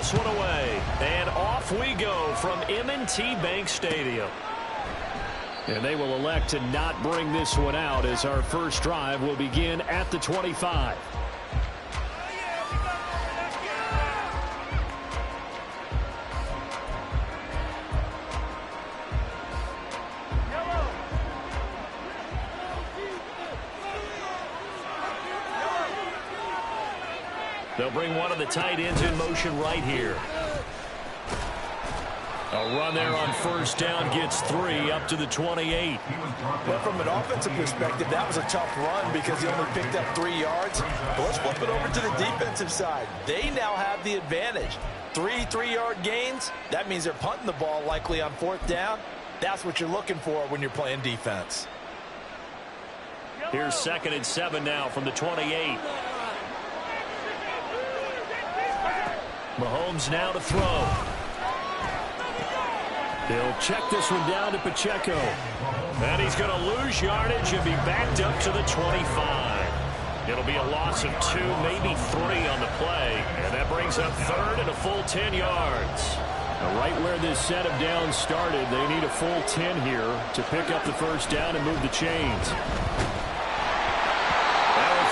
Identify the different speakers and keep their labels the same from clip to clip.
Speaker 1: this one away. And off we go from M&T Bank Stadium. And they will elect to not bring this one out as our first drive will begin at the 25. They'll bring one of the tight ends in motion right here. A run there on first down gets 3 up to the 28.
Speaker 2: Well, from an offensive perspective, that was a tough run because he only picked up 3 yards. But let's flip it over to the defensive side. They now have the advantage. 3 3-yard gains. That means they're punting the ball likely on 4th down. That's what you're looking for when you're playing defense.
Speaker 1: Here's 2nd and 7 now from the 28. Mahomes now to throw. They'll check this one down to Pacheco. And he's going to lose yardage and be backed up to the 25. It'll be a loss of 2, maybe 3 on the play. And that brings up 3rd and a full 10 yards. Now, right where this set of downs started, they need a full 10 here to pick up the first down and move the chains.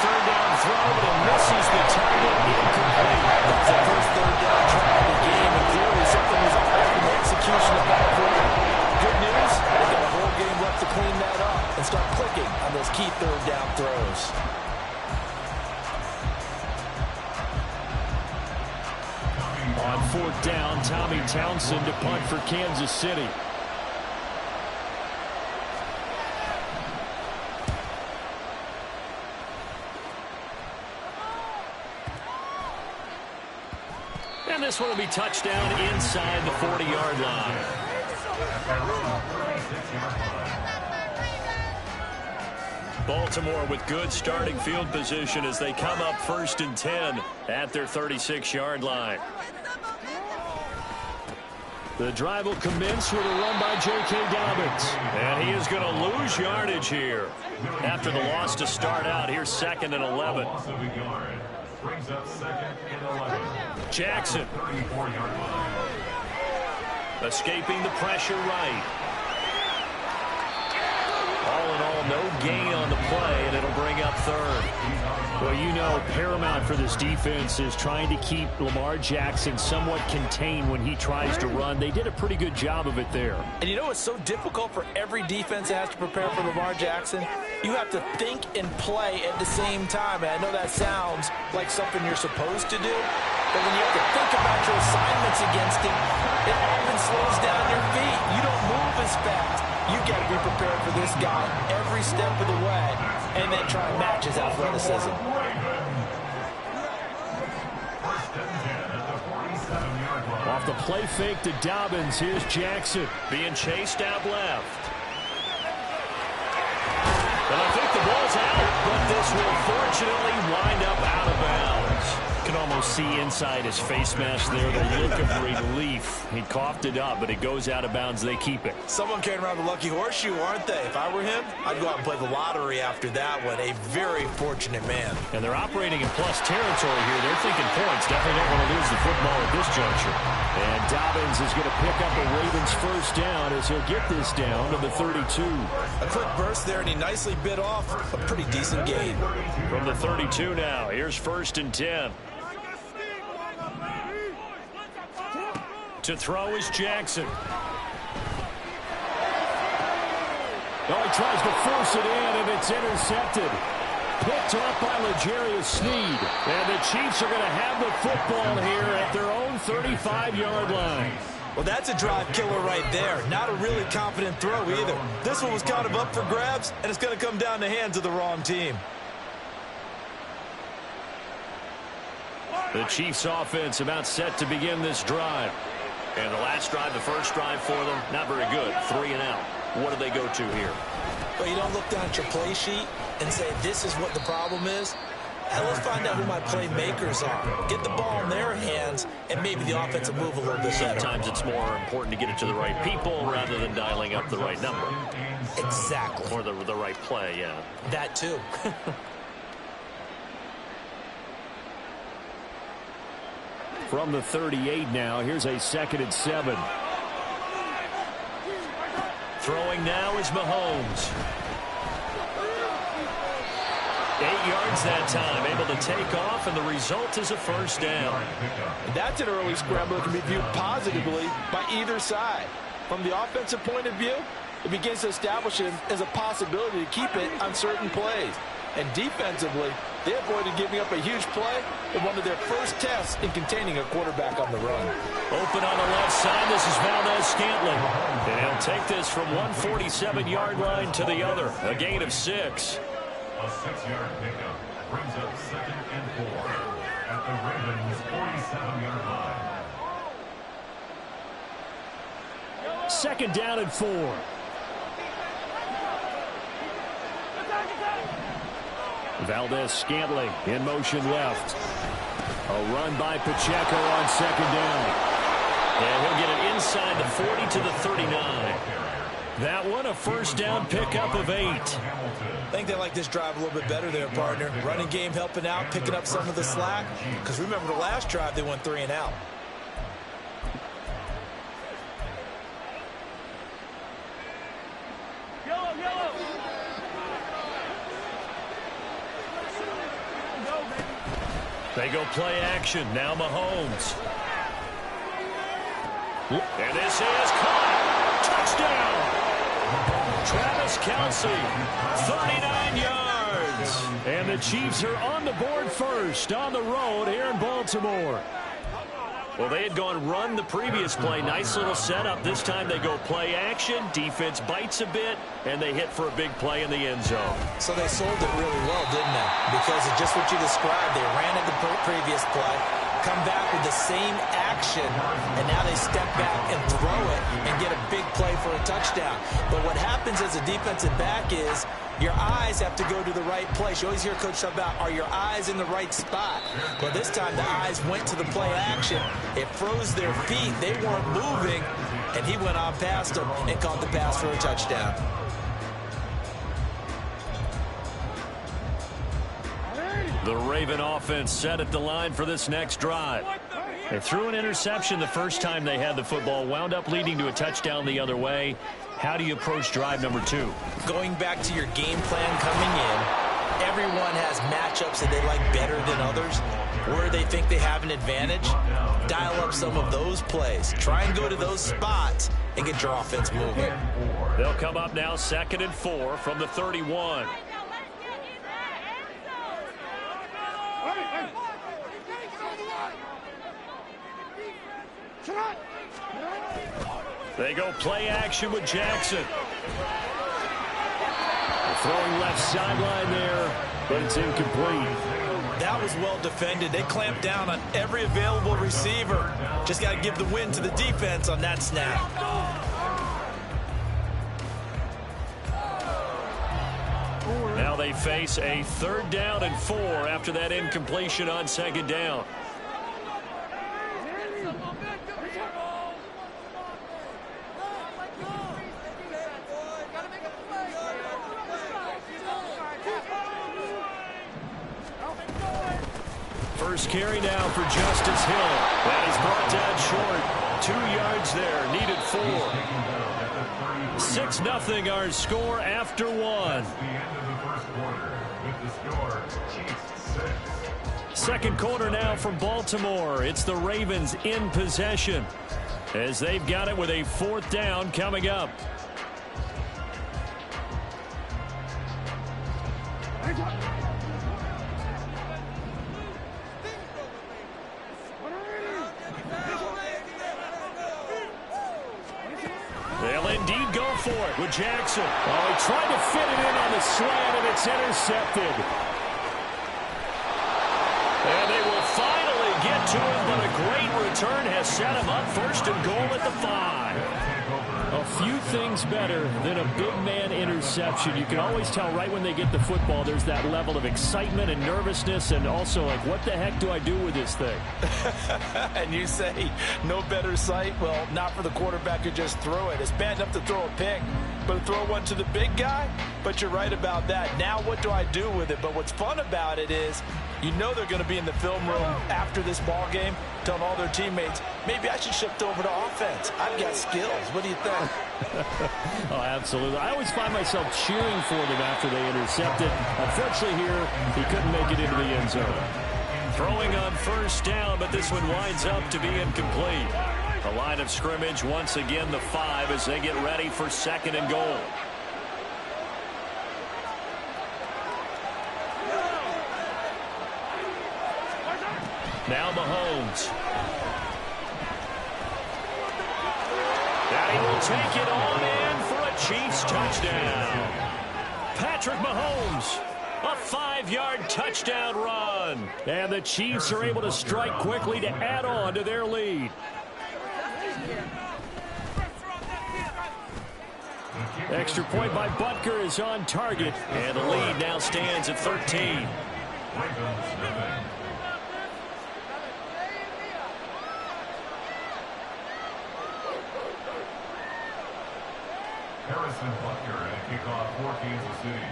Speaker 1: Third down throw, but it misses the target. Incomplete.
Speaker 2: That's the first third down try of the game, and clearly something was off in the execution of that play. Good news, they got a whole game left to clean that up and start clicking on those key third down throws.
Speaker 1: On 4th down, Tommy Townsend to punt for Kansas City. And this one will be touchdown inside the 40-yard line. Baltimore with good starting field position as they come up 1st and 10 at their 36-yard line. The drive will commence with a run by J.K. Dobbins. And he is going to lose yardage here. After the loss to start out, here's 2nd and 11. Brings up 2nd and 11. Jackson. Escaping the pressure right. All in all, no gain on the play, and it'll bring up 3rd. Well, you know, paramount for this defense is trying to keep Lamar Jackson somewhat contained when he tries to run. They did a pretty good job of it there.
Speaker 2: And you know it's so difficult for every defense that has to prepare for Lamar Jackson? You have to think and play at the same time. And I know that sounds like something you're supposed to do, but when you have to think about your assignments against him, it often slows down your feet. You don't move as fast. You got to be prepared for this guy every step of the way and then try and match his athleticism.
Speaker 1: Off the play fake to Dobbins. Here's Jackson being chased out left. And I think the ball's out, but this will fortunately wind up out of bounds. You can almost see inside his face mask there the look of relief. He coughed it up, but it goes out of bounds. They keep it.
Speaker 2: Someone carrying around the lucky horseshoe, aren't they? If I were him, I'd go out and play the lottery after that one. A very fortunate man.
Speaker 1: And they're operating in plus territory here. They're thinking points. Definitely don't want to lose the football at this juncture. And Dobbins is going to pick up a Ravens first down as he'll get this down to the 32.
Speaker 2: A quick burst there, and he nicely bit off a pretty decent gain.
Speaker 1: From the 32 now, here's 1st and 10. To throw is Jackson. Oh, he tries to force it in, and it's intercepted. Picked up by L'Jarius Sneed. And the Chiefs are going to have the football here at their own 35-yard line.
Speaker 2: Well, that's a drive killer right there. Not a really confident throw either. This one was kind of up for grabs, and it's going to come down the hands of the wrong team.
Speaker 1: The Chiefs offense about set to begin this drive. And the last drive, the first drive for them, not very good. 3 and out. What do they go to here?
Speaker 2: Well, you don't look down at your play sheet and say, this is what the problem is. And let's find out who my playmakers are. Get the ball in their hands, and maybe the offense will move a little bit better.
Speaker 1: Sometimes it's more important to get it to the right people rather than dialing up the right number.
Speaker 2: Exactly.
Speaker 1: Or the right play, yeah.
Speaker 2: That too.
Speaker 1: from the 38 now. Here's a 2nd and 7. Throwing now is Mahomes. 8 yards that time, able to take off, and the result is a first down.
Speaker 2: That's an early scramble that can be viewed positively by either side. From the offensive point of view, it begins to establish it as a possibility to keep it on certain plays. And defensively, they avoided giving up a huge play in one of their first tests in containing a quarterback on the run.
Speaker 1: Open on the left side, this is Valdez-Scantling. And he'll take this from 147-yard line to the other, a gain of 6.
Speaker 3: A 6-yard pickup brings up 2nd and 4 at the Ravens' 47-yard line.
Speaker 1: 2nd down and 4. Valdez-Scantling in motion left. A run by Pacheco on 2nd down. And he'll get it inside the 40 to the 39. That one, a first down pickup of 8.
Speaker 2: I think they like this drive a little bit better there, partner. Running game helping out, picking up some of the slack. Because remember the last drive, they went 3 and out.
Speaker 1: They go play action. Now Mahomes. And this is caught. Touchdown. Travis Kelce, 39 yards. And the Chiefs are on the board first on the road here in Baltimore. Well, they had gone run the previous play. Nice little setup. This time they go play action. Defense bites a bit, and they hit for a big play in the end zone.
Speaker 2: So they sold it really well, didn't they? Because of just what you described. They ran at the previous play, come back with the same action, and now they step back and throw it and get a big play for a touchdown. But what happens as a defensive back is your eyes have to go to the right place. You always hear Coach talk about, are your eyes in the right spot? Well, this time the eyes went to the play action. It froze their feet. They weren't moving, and he went on past them and caught the pass for a touchdown.
Speaker 1: The Raven offense set at the line for this next drive. They threw an interception the first time they had the football, wound up leading to a touchdown the other way. How do you approach drive number 2?
Speaker 2: Going back to your game plan coming in, everyone has matchups that they like better than others, where they think they have an advantage. Dial up some of those plays. Try and go to those spots and get your offense moving.
Speaker 1: They'll come up now 2nd and 4 from the 31. They go play action with Jackson. Throwing left sideline there, but it's incomplete.
Speaker 2: That was well defended. They clamped down on every available receiver. Just got to give the win to the defense on that snap.
Speaker 1: Now they face a 3rd down and 4 after that incompletion on 2nd down. First carry now for Justice Hill. That is brought down short. 2 yards there, needed 4. 6-0 our score after 1. Second quarter now from Baltimore. It's the Ravens in possession as they've got it with a 4th down coming up. They'll indeed go for it with Jackson. Oh, he tried to fit it in on the slant, and it's intercepted. And they will finally get to him, but a great return has set him up 1st and goal at the 5. A few things better than a big man interception. You can always tell right when they get the football, there's that level of excitement and nervousness, and also like, what the heck do I do with this thing?
Speaker 2: And you say, no better sight? Well, not for the quarterback who just threw it. It's bad enough to throw a pick, but to throw one to the big guy? But you're right about that. Now what do I do with it? But what's fun about it is, you know they're going to be in the film room after this ball game telling all their teammates, maybe I should shift over to offense. I've got skills. What do you think?
Speaker 1: Oh, absolutely. I always find myself cheering for them after they intercept it. Unfortunately here, he couldn't make it into the end zone. Throwing on first down, but this one winds up to be incomplete. The line of scrimmage, once again, the 5 as they get ready for 2nd and goal. Now Mahomes. And he will take it all in for a Chiefs touchdown. Patrick Mahomes, a 5-yard touchdown run. And the Chiefs are able to strike quickly to add on to their lead. Extra point by Butker is on target. And the lead now stands at 13.
Speaker 3: Harrison Butker and a kickoff for Kansas City.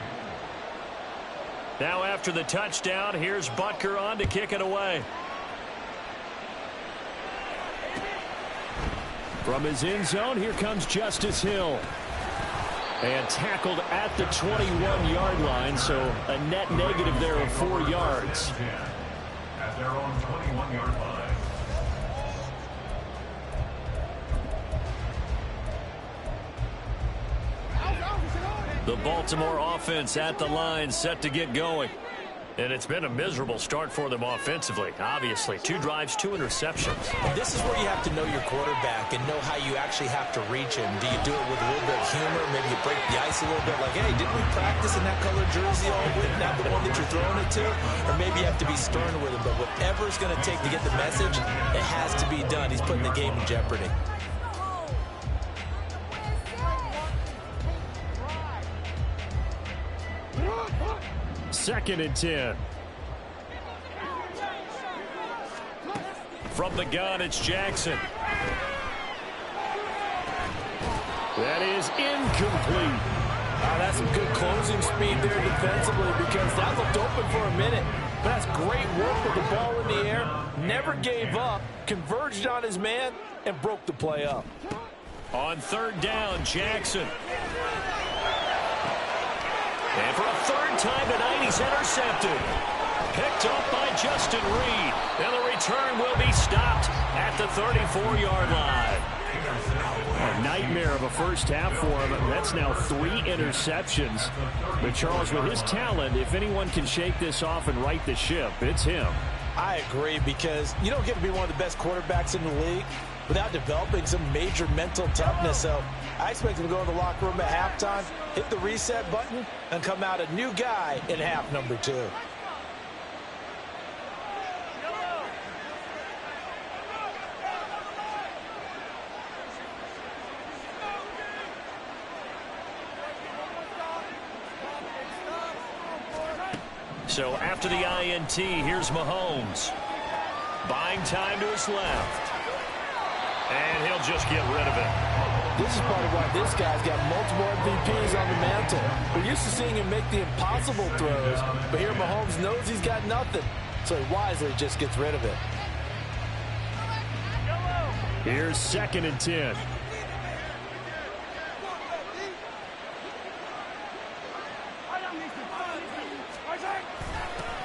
Speaker 1: Now after the touchdown, here's Butker on to kick it away. From his end zone, here comes Justice Hill. And tackled at the 21-yard line, so a net negative there of 4 yards.
Speaker 3: At their own 21-yard line.
Speaker 1: The Baltimore offense at the line, set to get going. And it's been a miserable start for them offensively, obviously. 2 drives, 2 interceptions.
Speaker 2: And this is where you have to know your quarterback and know how you actually have to reach him. Do you do it with a little bit of humor? Maybe you break the ice a little bit, like, hey, didn't we practice in that color jersey all week, not the one that you're throwing it to? Or maybe you have to be stern with him. But whatever it's going to take to get the message, it has to be done. He's putting the game in jeopardy.
Speaker 1: Second and 10. From the gun, it's Jackson. That is incomplete.
Speaker 2: Oh, that's some good closing speed there defensively because that looked open for a minute. But that's great work with the ball in the air. Never gave up, converged on his man, and broke the play up.
Speaker 1: On 3rd down, Jackson. And for a 3rd time tonight, he's intercepted. Picked up by Justin Reed. And the return will be stopped at the 34-yard line. A nightmare of a first half for him. That's now 3 interceptions. But Charles, with his talent, if anyone can shake this off and right the ship, it's him.
Speaker 2: I agree, because you don't get to be one of the best quarterbacks in the league without developing some major mental toughness. So I expect him to go in the locker room at halftime, hit the reset button, and come out a new guy in half number 2.
Speaker 1: So after the INT, here's Mahomes. Buying time to his left. And he'll just get rid of it.
Speaker 2: This is part of why this guy's got multiple MVPs on the mantle. We're used to seeing him make the impossible throws, but here Mahomes knows he's got nothing, so he wisely just gets rid of it.
Speaker 1: Here's 2nd and 10.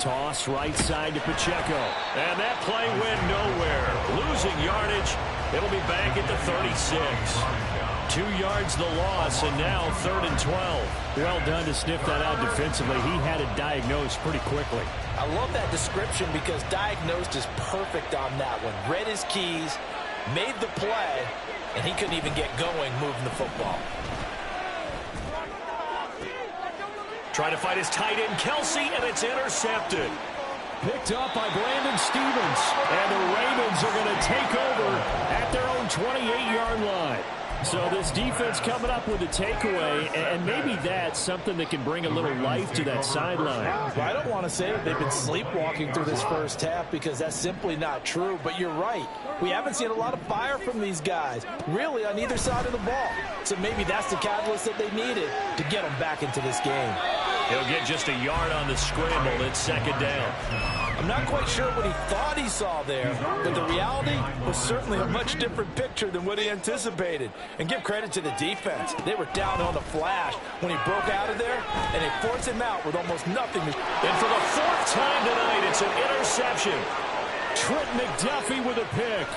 Speaker 1: Toss right side to Pacheco. And that play went nowhere. Losing yardage. It'll be back at the 36. 2 yards the loss, and now 3rd and 12. Well done to sniff that out defensively. He had it diagnosed pretty quickly.
Speaker 2: I love that description because diagnosed is perfect on that one. Read his keys, made the play, and he couldn't even get going moving the football.
Speaker 1: Trying to fight his tight end, Kelsey, and it's intercepted. Picked up by Brandon Stevens. And the Ravens are going to take over at their own 28-yard line. So this defense coming up with a takeaway, and maybe that's something that can bring a little life to that sideline.
Speaker 2: Well, I don't want to say that they've been sleepwalking through this first half because that's simply not true, but you're right. We haven't seen a lot of fire from these guys, really, on either side of the ball. So maybe that's the catalyst that they needed to get them back into this game.
Speaker 1: He'll get just a yard on the scramble. It's 2nd down.
Speaker 2: I'm not quite sure what he thought he saw there, but the reality was certainly a much different picture than what he anticipated. And give credit to the defense. They were down on the flash when he broke out of there, and they forced him out with almost nothing.
Speaker 1: And for the fourth time tonight, it's an interception. Trent McDuffie with a pick.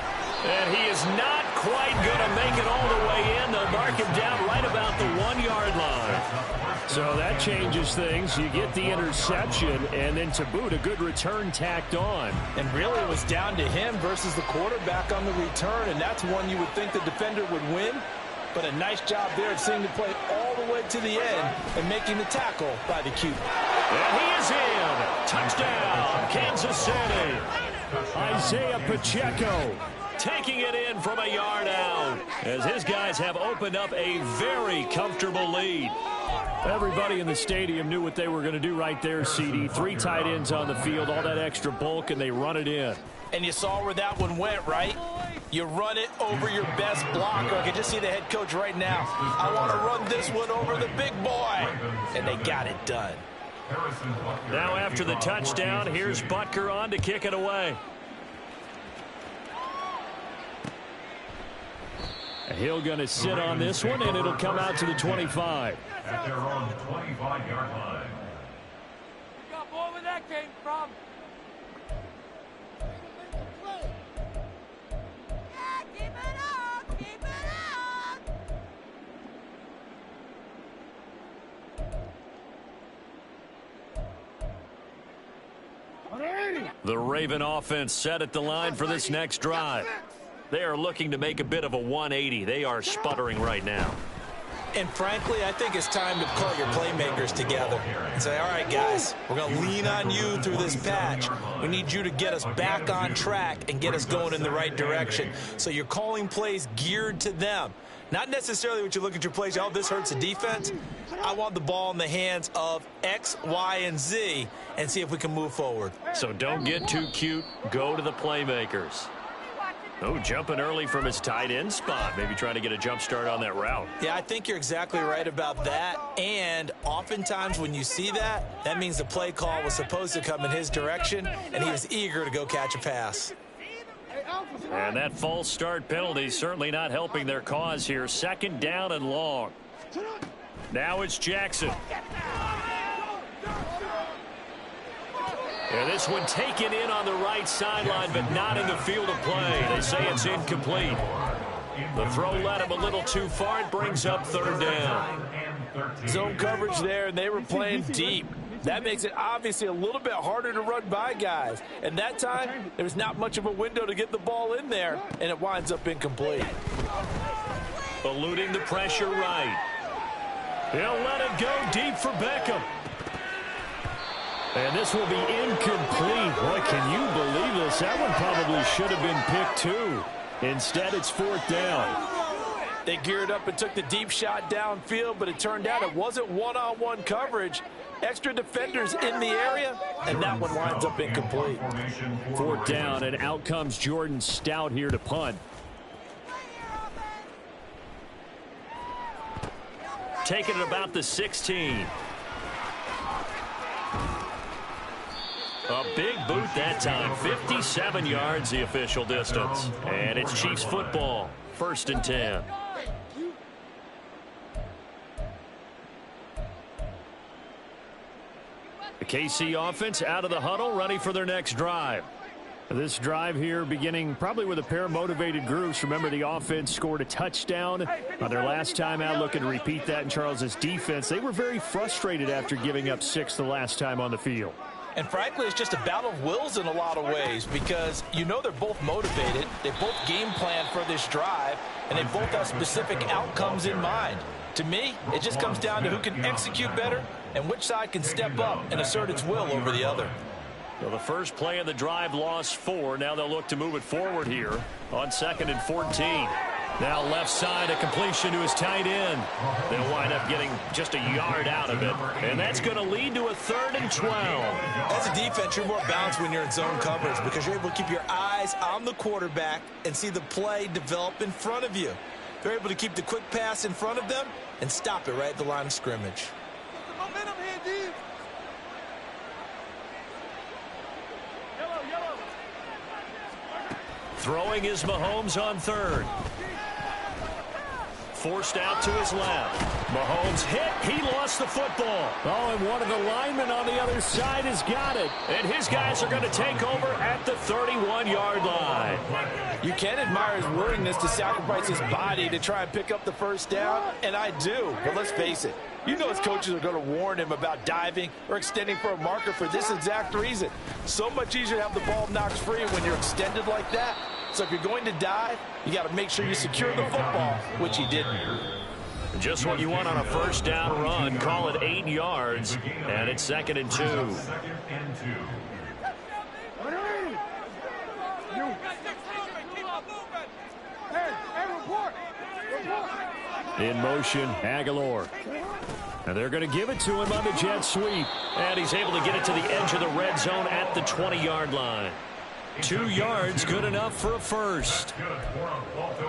Speaker 1: And he is not quite going to make it all the way in. They'll mark him down right about the 1-yard line. So that changes things. You get the interception, and then to boot, a good return tacked on.
Speaker 2: And really it was down to him versus the quarterback on the return, and that's one you would think the defender would win. But a nice job there at seeing the play all the way to the end and making the tackle by the QB.
Speaker 1: And he is in. Touchdown, Kansas City. Isaiah Pacheco taking it in from a yard out as his guys have opened up a very comfortable lead. Everybody in the stadium knew what they were going to do right there, CD. 3 tight ends on the field, all that extra bulk, and they run it in.
Speaker 2: And you saw where that one went, right? You run it over your best blocker. I can just see the head coach right now. I want to run this one over the big boy. And they got it done.
Speaker 1: Now after the touchdown, here's Butker on to kick it away. Hill going to sit on this one, and it'll come out to the 25.
Speaker 3: At their own 25-yard line.
Speaker 4: You got more where that came from. Yeah, keep it up, keep it up.
Speaker 1: The Raven offense set at the line for this next drive. They are looking to make a bit of a 180. They are sputtering right now.
Speaker 2: And frankly, I think it's time to call your playmakers together and say, all right, guys, we're going to lean on you through this patch. We need you to get us back on track and get us going in the right direction. So you're calling plays geared to them. Not necessarily what you look at your plays, oh, this hurts the defense. I want the ball in the hands of X, Y, and Z and see if we can move forward.
Speaker 1: So don't get too cute. Go to the playmakers. Oh, jumping early from his tight end spot. Maybe trying to get a jump start on that route.
Speaker 2: Yeah, I think you're exactly right about that. And oftentimes when you see that, that means the play call was supposed to come in his direction, and he was eager to go catch a pass.
Speaker 1: And that false start penalty is certainly not helping their cause here. 2nd down and long. Now it's Jackson. Yeah, this one taken in on the right sideline, but not in the field of play. They say it's incomplete. The throw led him a little too far. It brings up 3rd down.
Speaker 2: Zone coverage there, and they were playing deep. That makes it obviously a little bit harder to run by guys. And that time, there was not much of a window to get the ball in there, and it winds up incomplete.
Speaker 1: Eluding the pressure right. He'll let it go deep for Beckham. And this will be incomplete. Boy, can you believe this? That one probably should have been picked too. Instead, it's 4th down.
Speaker 2: They geared up and took the deep shot downfield, but it turned out it wasn't one-on-one coverage. Extra defenders in the area, and that one winds up incomplete.
Speaker 1: 4th down, and out comes Jordan Stout here to punt. Taking it about the 16. A big boot that time. 57 yards the official distance. And it's Chiefs football. 1st and 10. The KC offense out of the huddle, ready for their next drive. This drive here beginning probably with a pair of motivated groups. Remember, the offense scored a touchdown on their last time out. Looking to repeat that in Charles's defense. They were very frustrated after giving up 6 the last time on the field.
Speaker 2: And frankly, it's just a battle of wills in a lot of ways because you know they're both motivated. They both game plan for this drive, and they both have specific outcomes in mind. To me, it just comes down to who can execute better and which side can step up and assert its will over the other.
Speaker 1: Well, the first play of the drive lost 4. Now they'll look to move it forward here on 2nd and 14. Now left side, a completion to his tight end. They'll wind up getting just a yard out of it. And that's going to lead to a 3rd and 12.
Speaker 2: As a defense, you're more balanced when you're in zone coverage because you're able to keep your eyes on the quarterback and see the play develop in front of you. They're able to keep the quick pass in front of them and stop it right at the line of scrimmage.
Speaker 4: Momentum here, D.
Speaker 1: Throwing is Mahomes on third. Forced out to his left. Mahomes hit. He lost the football. Oh, and one of the linemen on the other side has got it. And his guys are going to take over at the 31-yard line.
Speaker 2: You can admire his willingness to sacrifice his body to try and pick up the first down, and I do. But let's face it, you know his coaches are going to warn him about diving or extending for a marker for this exact reason. So much easier to have the ball knocked free when you're extended like that. So if you're going to dive, you got to make sure you secure the football, which he didn't.
Speaker 1: Just what you want on a first down run. Call it 8 yards, and it's 2nd and 2. In motion, Aguilar. And they're going to give it to him on the jet sweep. And he's able to get it to the edge of the red zone at the 20-yard line. 2 yards, good enough for a first.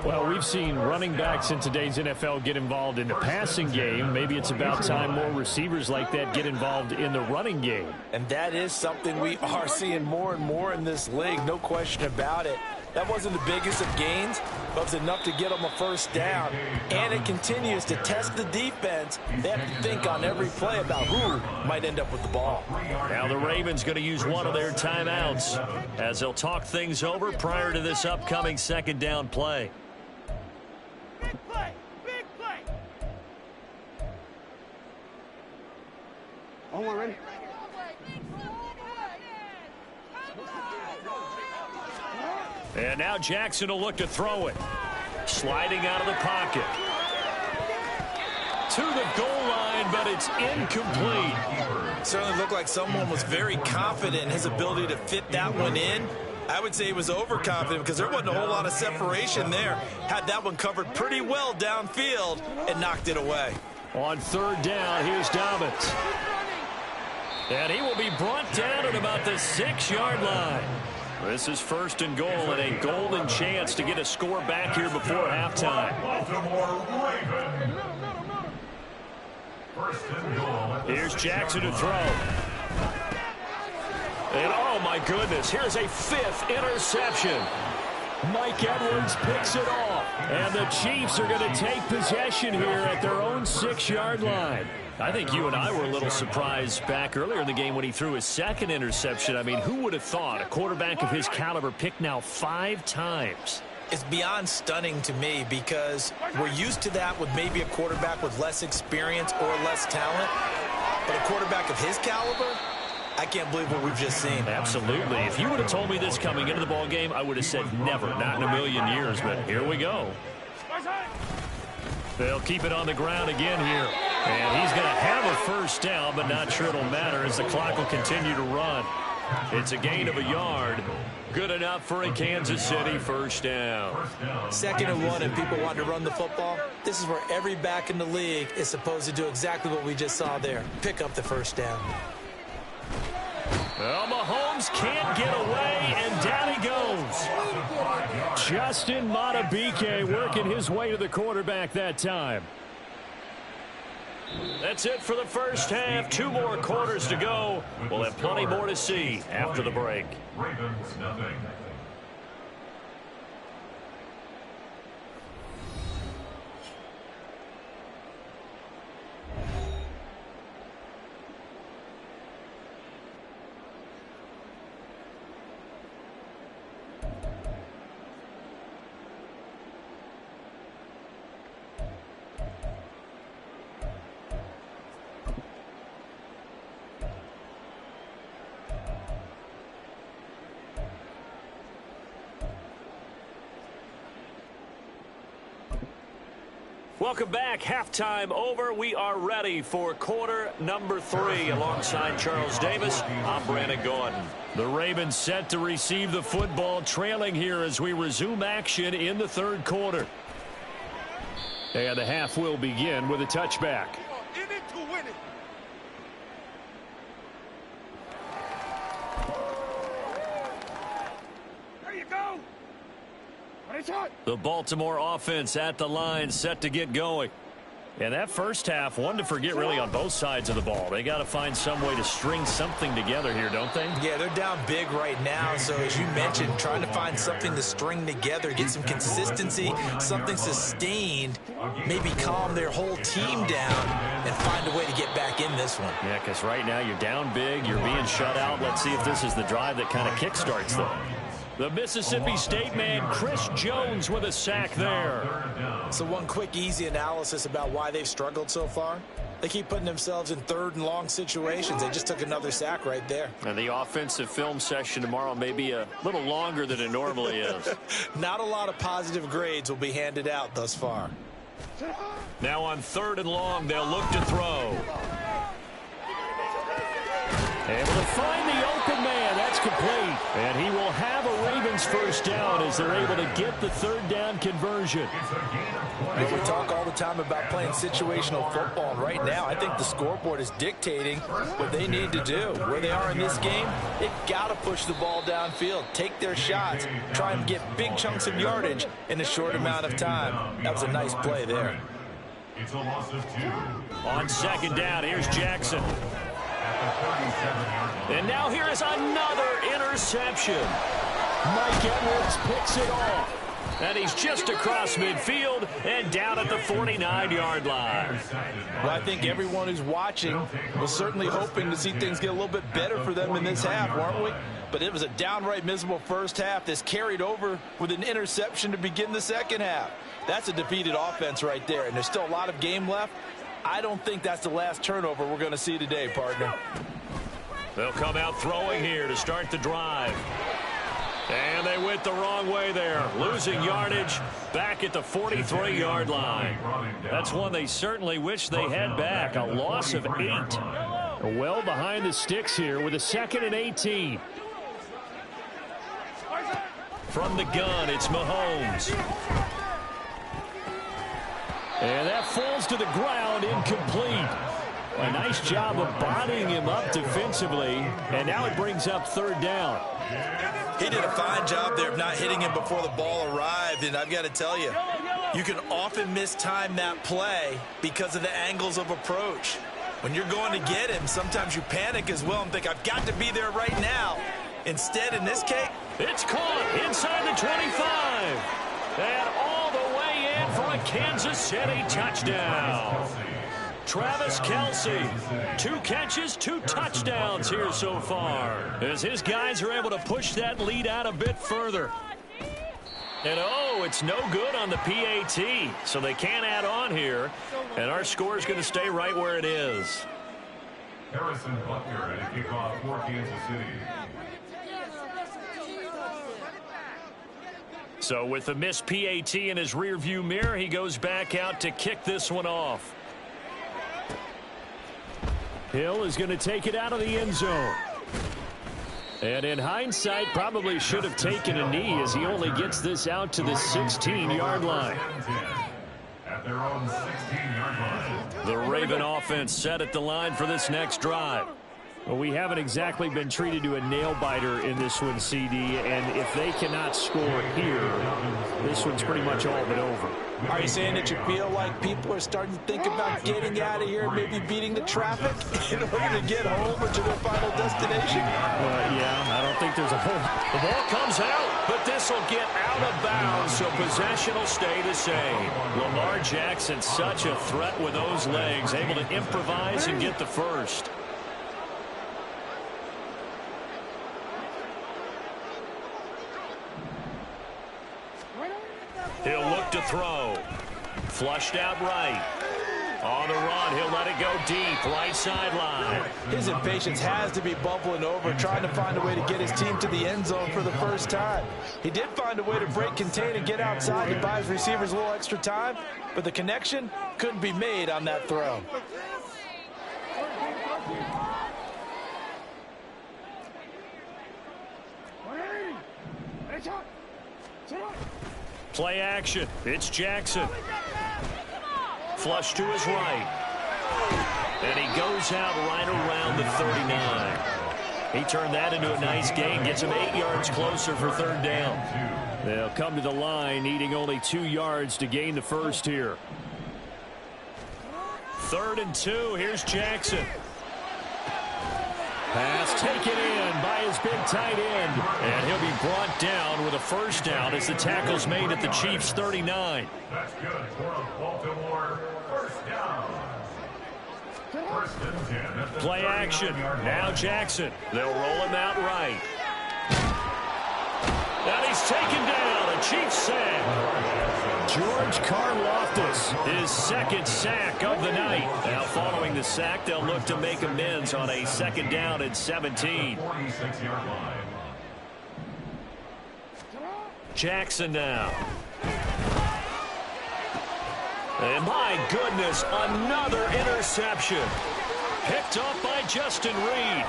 Speaker 5: Well, we've seen running backs in today's NFL get involved in the passing game. Maybe it's about time more receivers like that get involved in the running game.
Speaker 2: And that is something we are seeing more and more in this league, no question about it. That wasn't the biggest of gains, but it was enough to get them a first down. And it continues to test the defense. They have to think on every play about who might end up with the ball.
Speaker 1: Now the Ravens going to use one of their timeouts as they'll talk things over prior to this upcoming 2nd down play.
Speaker 4: Big play! Big play!
Speaker 6: Omar, ready?
Speaker 1: And now Jackson will look to throw it. Sliding out of the pocket. To the goal line, but it's incomplete.
Speaker 2: It certainly looked like someone was very confident in his ability to fit that one in. I would say he was overconfident because there wasn't a whole lot of separation there. Had that one covered pretty well downfield and knocked it away.
Speaker 1: On 3rd down, here's Dobbins. And he will be brought down at about the 6-yard line. This is 1st and goal and a golden chance to get a score back here before halftime. Here's Jackson to throw. And oh my goodness, here's a 5th interception. Mike Edwards picks it off. And the Chiefs are going to take possession here at their own 6-yard line. I think you and I were a little surprised back earlier in the game when he threw his 2nd interception. I mean, who would have thought a quarterback of his caliber picked now 5 times?
Speaker 2: It's beyond stunning to me because we're used to that with maybe a quarterback with less experience or less talent. But a quarterback of his caliber, I can't believe what we've just seen.
Speaker 1: Absolutely. If you would have told me this coming into the ball game, I would have said never, not in a million years. But here we go. They'll keep it on the ground again here. And he's going to have a first down, but not sure it'll matter as the clock will continue to run. It's a gain of a yard. Good enough for a Kansas City first down.
Speaker 2: 2nd and 1 and people want to run the football. This is where every back in the league is supposed to do exactly what we just saw there. Pick up the first down.
Speaker 1: Well, Mahomes can't get away, and down he goes.
Speaker 5: Justin Madubuike working his way to the quarterback that time.
Speaker 1: That's it for the first half. 2 more quarters to go. We'll have plenty more to see after the break.
Speaker 3: Ravens, nothing.
Speaker 1: Welcome back. Halftime over. We are ready for quarter number 3. Alongside Charles Davis, I'm Brandon Gordon.
Speaker 5: The Ravens set to receive the football, trailing here as we resume action in the 3rd quarter. And the half will begin with a touchback.
Speaker 4: In it to win it. There you go.
Speaker 5: The Baltimore offense at the line, set to get going. And that first half, one to forget really on both sides of the ball. They got to find some way to string something together here, don't they?
Speaker 2: Yeah, they're down big right now. So as you mentioned, trying to find something to string together, get some consistency, something sustained, maybe calm their whole team down and find a way to get back in this one.
Speaker 5: Yeah, because right now you're down big, you're being shut out. Let's see if this is the drive that kind of kickstarts them. The Mississippi State man, Chris Jones, with a sack there.
Speaker 2: So one quick, easy analysis about why they've struggled so far. They keep putting themselves in third and long situations. They just took another sack right there.
Speaker 5: And the offensive film session tomorrow may be a little longer than it normally is.
Speaker 2: Not a lot of positive grades will be handed out thus far.
Speaker 5: Now on 3rd and long, they'll look to throw. Able to find the open man. That's complete. And he will have a Ravens first down as they're able to get the 3rd down conversion.
Speaker 2: Well, we talk all the time about playing situational football, and right now I think the scoreboard is dictating what they need to do. Where they are in this game, they've got to push the ball downfield, take their shots, try and get big chunks of yardage in a short amount of time. That was a nice play there.
Speaker 3: It's a loss of 2.
Speaker 5: On 2nd down, here's Jackson. And now here is another interception. Mike Edwards picks it off. And he's just across midfield and down at the 49-yard line.
Speaker 2: Well, I think everyone who's watching was certainly hoping to see things get a little bit better for them in this half, weren't we? But it was a downright miserable first half. This carried over with an interception to begin the second half. That's a defeated offense right there, and there's still a lot of game left. I don't think that's the last turnover we're going to see today, partner.
Speaker 5: They'll come out throwing here to start the drive. And they went the wrong way there. Losing yardage back at the 43-yard line. That's one they certainly wish they had back. A loss of 8. Well behind the sticks here with a 2nd and 18. From the gun, it's Mahomes. And that falls to the ground, incomplete. A nice job of bodying him up defensively, and now it brings up 3rd down.
Speaker 2: He did a fine job there of not hitting him before the ball arrived, and I've got to tell you, you can often mistime that play because of the angles of approach. When you're going to get him, sometimes you panic as well and think, I've got to be there right now. Instead, in this case,
Speaker 5: it's caught inside the 25. And all the way in for a Kansas City touchdown. Travis Kelce, 2 catches, 2 touchdowns here so far, as his guys are able to push that lead out a bit further. And oh, it's no good on the PAT, so they can't add on here, and our score is going to stay right where it is.
Speaker 3: Harrison Butker at a kickoff for Kansas City.
Speaker 5: So with the missed PAT in his rearview mirror, he goes back out to kick this one off. Hill is going to take it out of the end zone. And in hindsight, probably should have taken a knee as he only gets this out to the 16-yard line.
Speaker 3: At their own 16-yard line.
Speaker 5: The Raven offense set at the line for this next drive. Well, we haven't exactly been treated to a nail-biter in this one, CD, and if they cannot score here, this one's pretty much all but over.
Speaker 2: are you saying that you feel like people are starting to think about getting out of here, maybe beating the traffic in order to get home or to their final destination?
Speaker 5: Yeah, I don't think there's a hole. The ball comes out, but this will get out of bounds, so possession will stay the same. Lamar Jackson, such a threat with those legs, able to improvise and get the first. He'll look to throw. Flushed out right. On the run, he'll let it go deep, right sideline.
Speaker 2: His impatience has to be bubbling over, trying to find a way to get his team to the end zone for the first time. He did find a way to break, contain, and get outside to buy his receivers a little extra time, but the connection couldn't be made on that throw.
Speaker 5: Play action. It's Jackson. Flush to his right. And he goes out right around the 39. He turned that into a nice gain. Gets him 8 yards closer for third down. They'll come to the line, needing only 2 yards to gain the first here.
Speaker 1: 3rd and 2. Here's Jackson. Pass taken in by his big tight end. And he'll be brought down with a first down as the tackle's made at the Chiefs' 39.
Speaker 3: That's good for a Baltimore first down. First and 10 at the
Speaker 1: Play action.
Speaker 3: 39-yard
Speaker 1: Now
Speaker 3: line.
Speaker 1: Jackson. They'll roll him out right. And he's taken down. A Chiefs sack. George Karlaftis, his 2nd sack of the night. Now following the sack, they'll look to make amends on a 2nd down and 17.
Speaker 3: 46-yard line.
Speaker 1: Jackson now. And my goodness, another interception. Picked up by Justin Reed.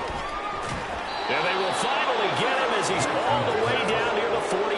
Speaker 1: And they will finally get him as he's all the way down near the 40-yard line.